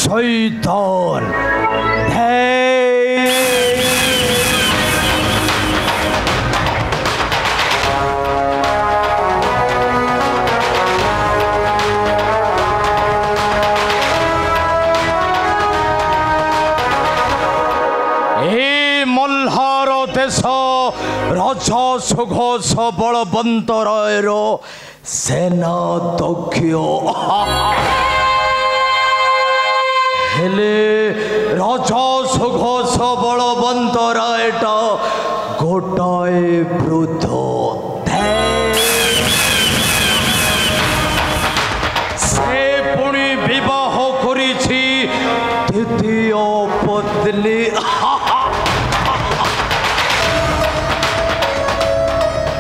শৈতান মল্হার দেশ রাজা সুঘোষ বলবন্ত রায়ের সেনা দক্ষ হেলে রাজা সুঘোষ বলবন্ত রায়টা গোটাଏ বৃদ্ধ সে পুনি বিবাহ করেছি দ্বিতীয় পত্নী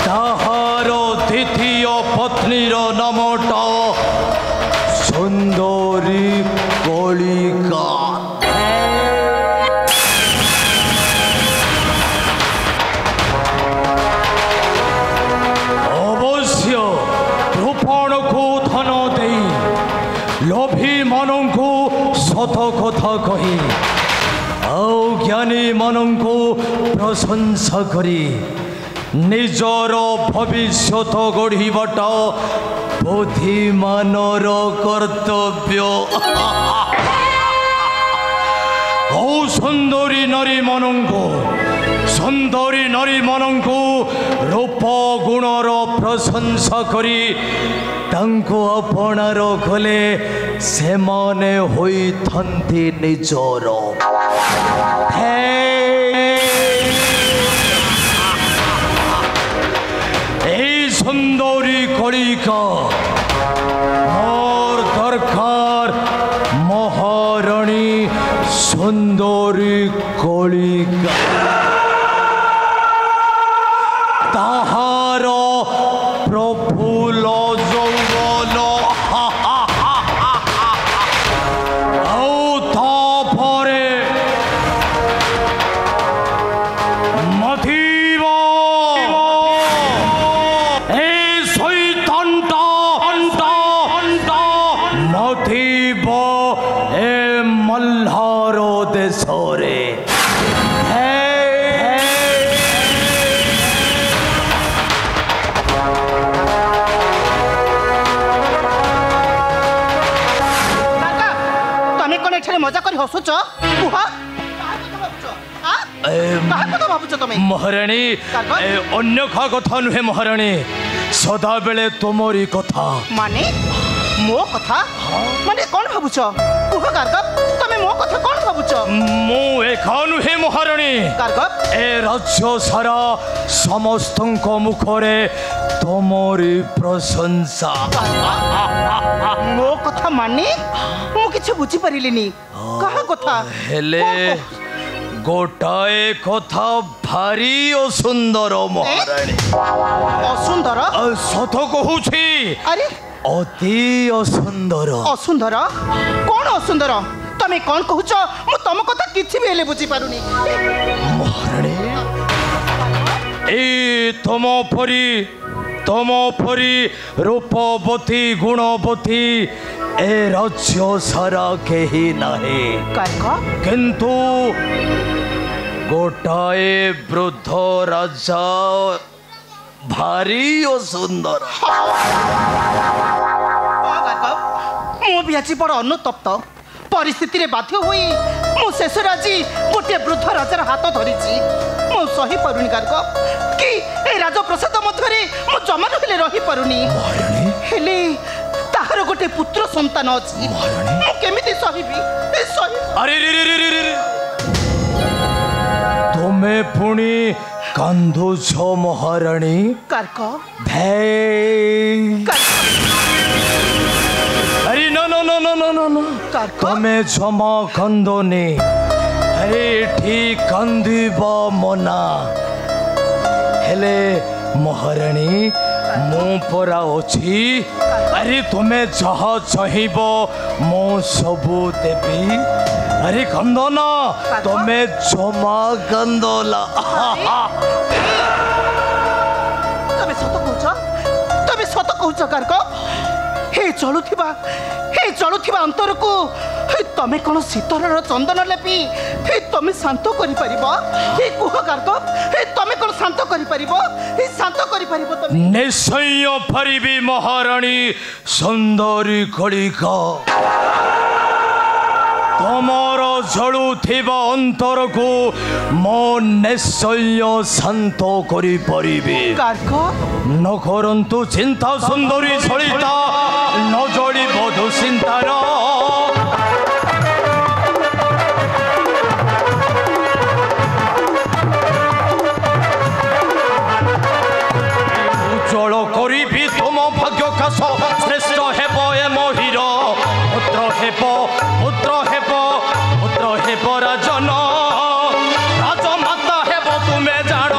তাহার দ্বিতীয় পত্নীর নামটা সুন্দরী কলিকা অবশ্য রূপণକୁ ଧନ ଦେଇ ଲୋଭୀ ମାନଙ୍କୁ ସତ କଥା କହି ଆଉ ଜ୍ଞାନୀ ମାନଙ୍କୁ ପ୍ରଶଂସା କରି ନିଜର ଭବିଷ୍ୟତ ଗଢ଼ିବାଟା ବୁଦ୍ଧିମାନର କର୍ତ୍ତବ୍ୟ ଆଉ ସୁନ୍ଦରୀ ନାରୀମାନଙ୍କୁ ରୂପ ଗୁଣର ପ୍ରଶଂସା କରି ତାଙ୍କୁ ଆପଣାର କଲେ ସେମାନେ ହୋଇଥାନ୍ତି ନିଜର সুন্দরী কলিকা মোর দরকার মহারানী সুন্দরী কলিকা তাহার প্রফুল্ল যৌবন ଆଉ ତାପରେ ମଥିବ ଏ ମଲ୍ହାର ଦେଶରେ ତମେ କଣ ଏଠାରେ ମଜା କରି ହସୁଛ? କୁହ ମହାରାଣୀ ଅନ୍ୟ କାହା କଥା ନୁହେଁ ମହାରାଣୀ ସଦାବେଳେ ତୁମରି କଥା ମାନେ ମୋ କଥା ମାନେ କଣ ଭାବୁଛ? କୁହ ଗାର୍ଗବ ତମେ ମୋ କଥା କଣ ଭାବୁଛ? ମୁଁ ଏକା ନୁହେଁ ମହାରାଣୀ ଗାର୍ଗବ ଏ ରାଜ୍ୟ ସାରା ସମସ୍ତଙ୍କ ମୁଖରେ ତୁମରି ପ୍ରଶଂସା ମୋ କଥା ମାନେ ମୁଁ କିଛି ବୁଝିପାରିଲିନି କାହା କଥା ହେଲେ ଗୋଟାଏ କଥା ଭାରି ଅସୁନ୍ଦର ମହାରାଣୀ ଅସୁନ୍ଦର ସତ କହୁଛି ଆରେ ଅତି ଅସୁନ୍ଦର ଅସୁନ୍ଦର କଣ ଅସୁନ୍ଦର ତମେ କଣ କହୁଛ ମୁଁ ତମ କଥା କିଛି ବି ହେଲେ ବୁଝିପାରୁନି ମହାରାଣୀ ଏଇ ତମ ପରି ରୂପବତୀ ଗୁଣବତୀ ଏ ରାଜ୍ୟ ସାରା କେହି ନାହିଁ କିନ୍ତୁ ଗୋଟାଏ ବୃଦ୍ଧ ରାଜା ଭାରି ଅସୁନ୍ଦର ମୁଁ ବି ଆଜି ବଡ଼ ଅନୁତପ୍ତ ପରିସ୍ଥିତିରେ ବାଧ୍ୟ ହୋଇ ମୁଁ ଶେଷରେ ଆଜି ଗୋଟିଏ ବୃଦ୍ଧ ରାଜାର ହାତ ଧରିଛି ମୁଁ ସହିପାରୁନି ଗାର୍ଗବ କି ଏ ରାଜପ୍ରସାଦ ମଧ୍ୟରେ ମୁଁ ଜମା ହେଲେ ରହିପାରୁନି ହେଲେ ତାହାର ଗୋଟେ ପୁତ୍ର ସନ୍ତାନ ଅଛି ମୁଁ କେମିତି ସହିବି ତୁମେ ପୁଣି କାନ୍ଦୁଛ ମହାରାଣୀ ଗାର୍ଗବ ତମେ ଜମା କାନ୍ଦନି ଏଠି କାନ୍ଦିବ ମନା ହେଲେ ମହାରାଣୀ ମୁଁ ପରା ଅଛି ଆରେ ତୁମେ ଯାହା ଚାହିଁବ ମୁଁ ସବୁ ଦେବି अरे कंदो ना तुम्हें जमा कंदोला तमे सत कहूछ गार्गब हे चलुथिबा अंतर को तमे कौन शीतलर चंदन लेपि तमे शांत करि परिबो हे कुह कार्को तमे कौन शांत करि परिबो शांत करि परिबो तमे निश्चय परिबी महारानी सुंदरी कलिका तमर जलुथिबा अंतर को मो निश्चय शांत करि परिबी कार्को न करंतु चिंता सुंदरी सलिता न जड़ी बधु चिंतार उज्जवल करी तुम भाग्य काश श्रेष्ठ हेब ए महिर पुत्र हेब राजन राजमाता हेब तुमे जान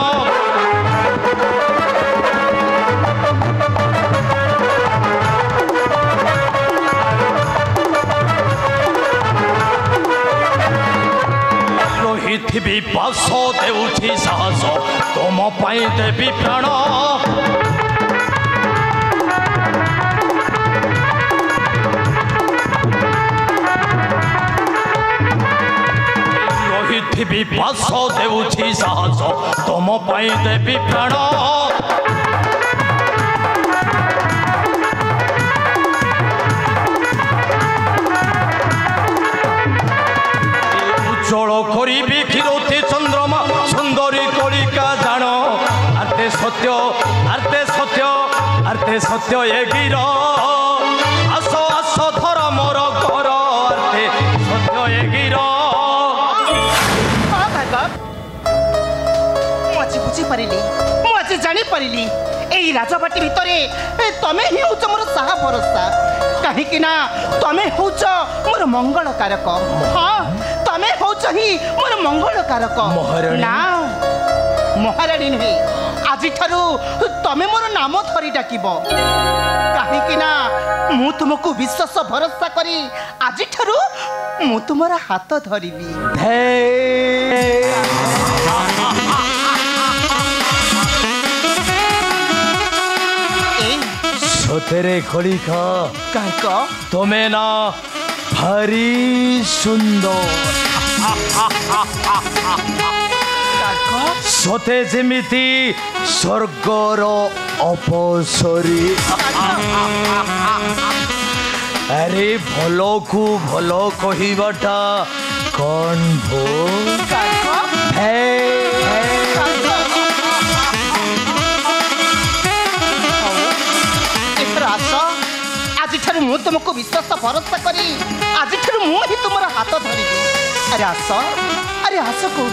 रही पास देउछि साहस तुम पाई देवी प्राण रही पास देउछि साहस तुम पाई देवी प्राण उज्जवल करी फिरती चंद्रमा सुंदरी कलिका जान आर्ते सत्य ए गिर आस धर मोर घर आर्ते सत्य ए गिर बुझी पारिली मुझे जानी पारिली एई राजबाटी भितरे तमे ही होच मोर साहा भरोसा कहीं ना तमे होच मोर मंगल कारक हाँ तमे होच ही मोर मंगल कारक महारानी ना महारानी नुहे आज ठारू तमे मोर नाम धरी डाकिबो कहीं ना मु तुमको विश्वास भरोसा करी आज ठारू मु तुमर हाथ धरिबी सतेरे कलिका काका तुम्हें ना भारी सुंदर सते जेमिति स्वर्गर अपसरी अरे भलो को भलो कहिबाटा कौन भो मु तुमको विश्वास भरोसा करी आज मु ही तुम हाथ धरी अरे आस कहूँ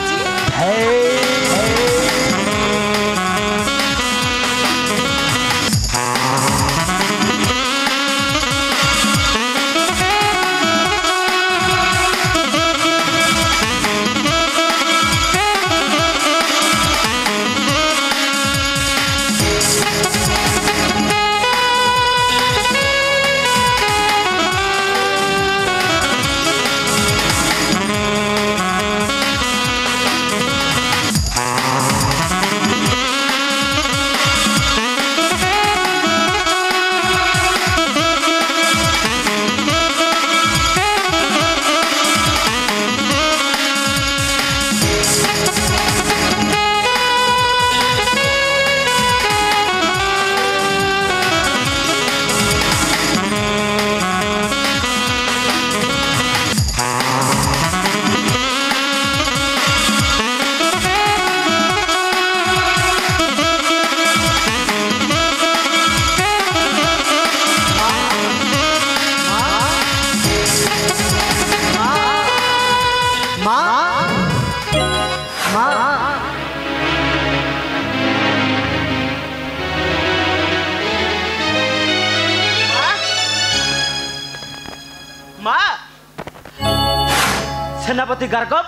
सेनापति गार्गव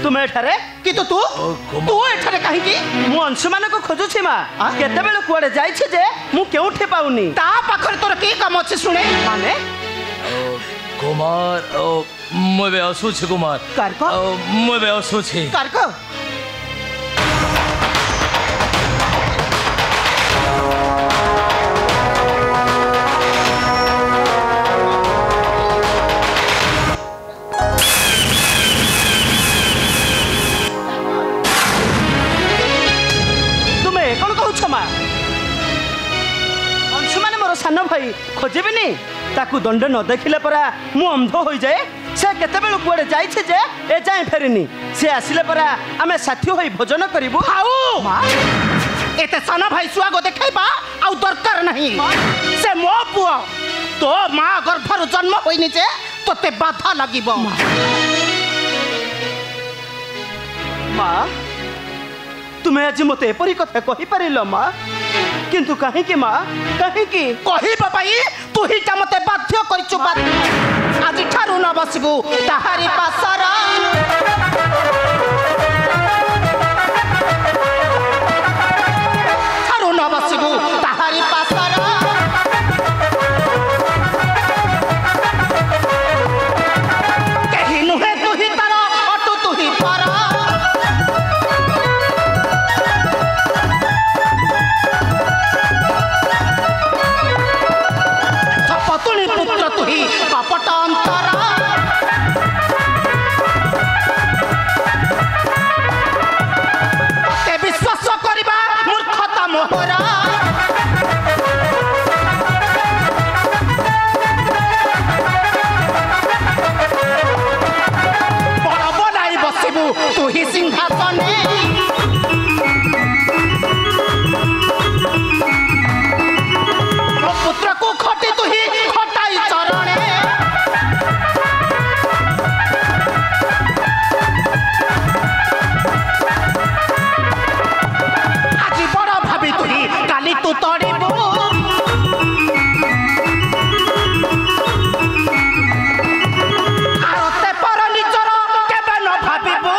तुम एठारे कि तो तू एठारे कहीं की मु अंशुमान को खोजुछि मा केते बेले कुआडे जाइछि जे मु केउठे पाउनी ता पाखर तोर की काम अछि सुने माने कुमार मु बे असुछि कुमार गार्गव मु बे असुछि गार्गव ताकू दंड न देखिले परा मु अंध हो जाए से केते बेल कुआडे जाइछे जे ए जाए फेरिनी से आसिले परा आमे साथी होई भोजन करिवु हाउ एते साना भाई सुआगो देखाइबा आउ दरकार नहीं से मो पुआ तो माँ गर्भर जन्म होइनी जे तोते बाधा लागिबो माँ तुम्हें आज मत एपरी कथा कही पारिल माँ किंतु कहीं की माँ कहीं की कही बाबाई तू ही ता मते बाध्य करछु बाध्य आज ठारू न बसिबु ताहारी पासरा ठारू न बसिबु ताहारी पासरा कहीं नुहे तू ही तारा अटू तू ही पारा पतुनी पुत्र तू ही कपट अंतरा ते विश्वास करिबा मूर्खता मोहरा बड़ बनाई बसिबु तू ही सिंहासने पुत्र को खटे तू ही खटाई चरणे आज बड़ भाभी तू ही काली तू तड़िबू आरते पर निजर केबे न भाबिबू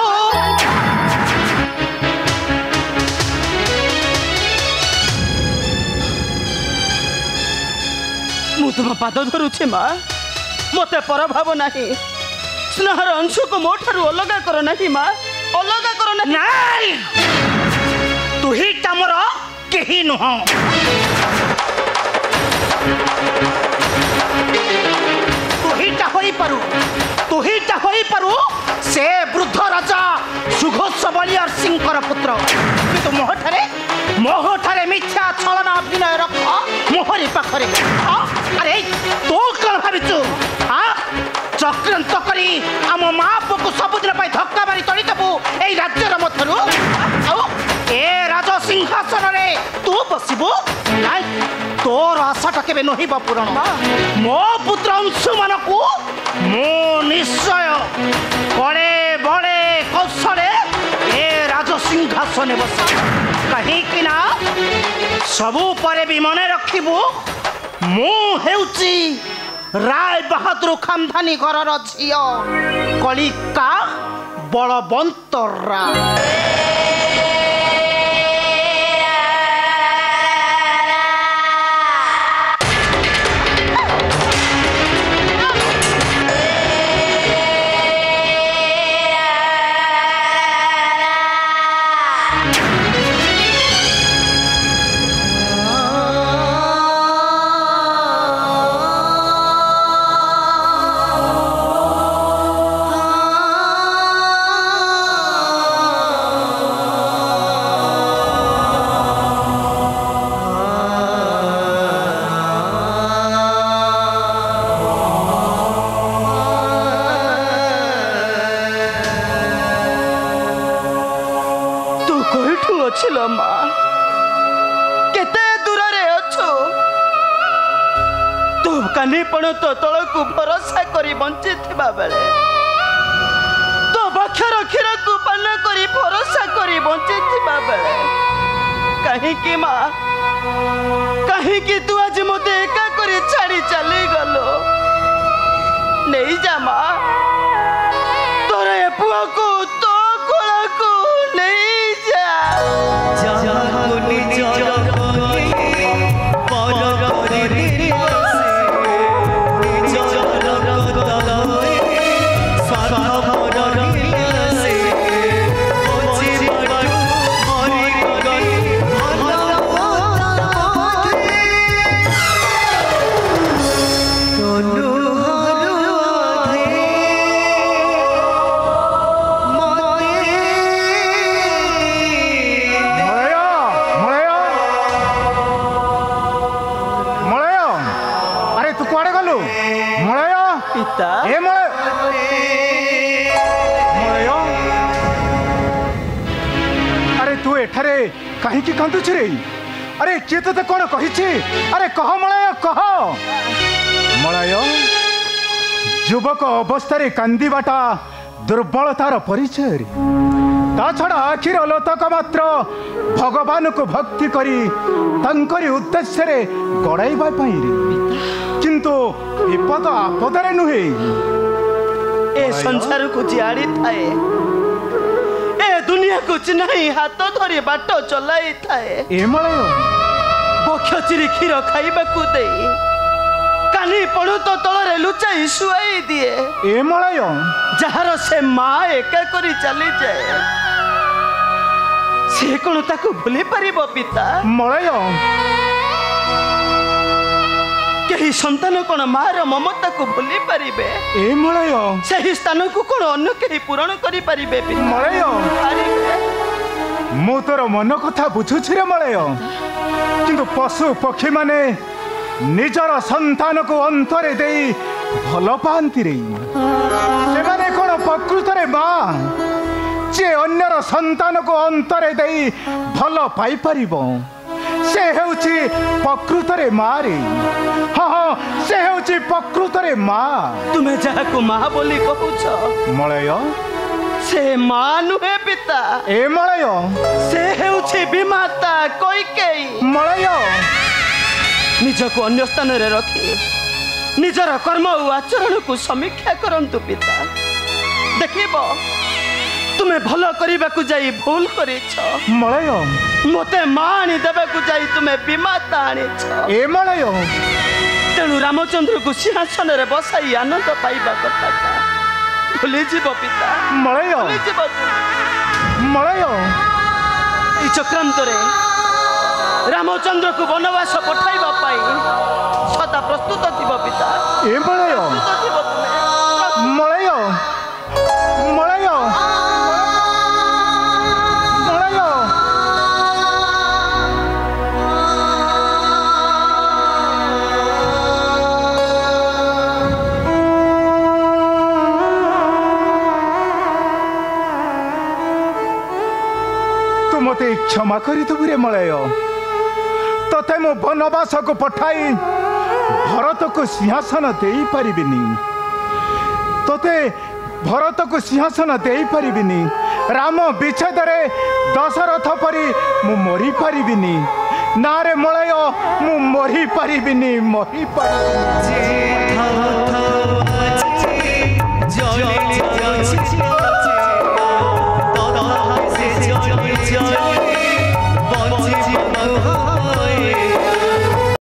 मु तुम पाद धरुचे माँ मत पर भाव नहीं स्नेहर अंश को मो ठारू अलग कर नहीं माँ अलग कर नहीं नाई तू ही तमर केही नुह तू ही पारू से वृद्ध राजा सुघोष बलियार सिंह पुत्र किंतु मोहठारे मिथ्या छलना अभिनय रख मोहरी पाखरे अरे तू कौन भाविचु चक्रांत करी आम माँ पुओ को सबुदिन धक्का मारी तड़ी देबू ए राज्यर मधुर ए राज सिंहासन रे तू बसबू तोर आशाटा केबे नहिब पूरण मो पुत्र अंशु मानकू मो निश्चय बड़े बड़े कौशले ए राज सिंहासन बस कहीं ना सबू परे भी मने रखिबू मु हेउची राय बहादुर खानदानी घरर झियो कलिका बलवंत राय कानीपण तो तल को भरोसा करी बंची थिबा बेले तो बक्षर क्षीर को पान करी भरोसा करी बंची थिबा बेले कहीं की माँ कहीं की तू आज मते एका करी छाड़ी चली गलो नहीं जा माँ तोरे पुआ को तो कोला को नहीं जा एठारे कहीं कांदुछ रे? अरे किए तो कौन कही? अरे कह मलय कह। मलय युवक अवस्था कांदीबाटा दुर्बलतार परिचय रे। ता छड़ा आखिर लोतक मात्र भगवान को भक्ति करी तंकरी उद्देश्य रे गड़ाइबा पाई रे, किंतु विपद आपदरे नुहे। ए संसार को जियाड़ी थाए, ए दुनिया को चिन्हाई हाथ धरी बाट चलाई थाए। ए मलय बक्ष चिरी क्षीर खाइबा को देई कानी पड़ू तो तलरे लुचाई शुआई दिए। ए मलय जहार से माँ एका करी चली जाए से कौन ताकू भूली पारिबो पिता? मलय कहीं संतान कौन मार ममता को भूली पारिबे? ए मलय सही स्थान को कौन अन्य कहीं पूरण करी पारिबे पिता? मलय मु तोर मन कथा बुझुछि रे मलय, किंतु पशु पक्षी माने निजर संतान को अंतरे देई भल पाती रे। से कौन प्रकृत रे माँ जे अन्यर संतान को अंतरे देई भल पाई परिबो से हेउछि प्रकृत रे माँ रे। हाँ हाँ से हेउछि प्रकृत रे माँ। तुम्हें जहाँ को माँ बोली कहूछ मलय से माँ नुहे पिता। ए मलय से हेउछि विमाता कैकेयी। मलय निज को अन्य स्थान रे रखी निजर कर्म और आचरण को समीक्षा करंतु पिता। देखिबो तुम्हें भल करने को जाई भूल करिछ। मलय मते माँ आनी देबा को जाई तुम्हें विमाता आनिछ। ए मलय तेणु रामचंद्र को सिंहासन रे बसाई आनंद पाइबा कथा भूली जीव पिता। मलय भूली जीव मलय ई चक्रांत रे रामचंद्र को वनवास पठाइबा पाई सदा प्रस्तुत थिबो पिता। ए मलय प्रस्तुत थिबो तुमे। मलय मलय मलय तू मते क्षमा करी तू रे मलय। तथे मु वनवास को पठाई भरत को सिंहासन दे पारिबिनी। तोते भरत को सिंहासन दे पारिबिनी। राम विच्छेद रे दशरथ परी मु मरी पारिबिनी। ना रे मलय मु मरी पारिबिनी, मरी पारिबिनी।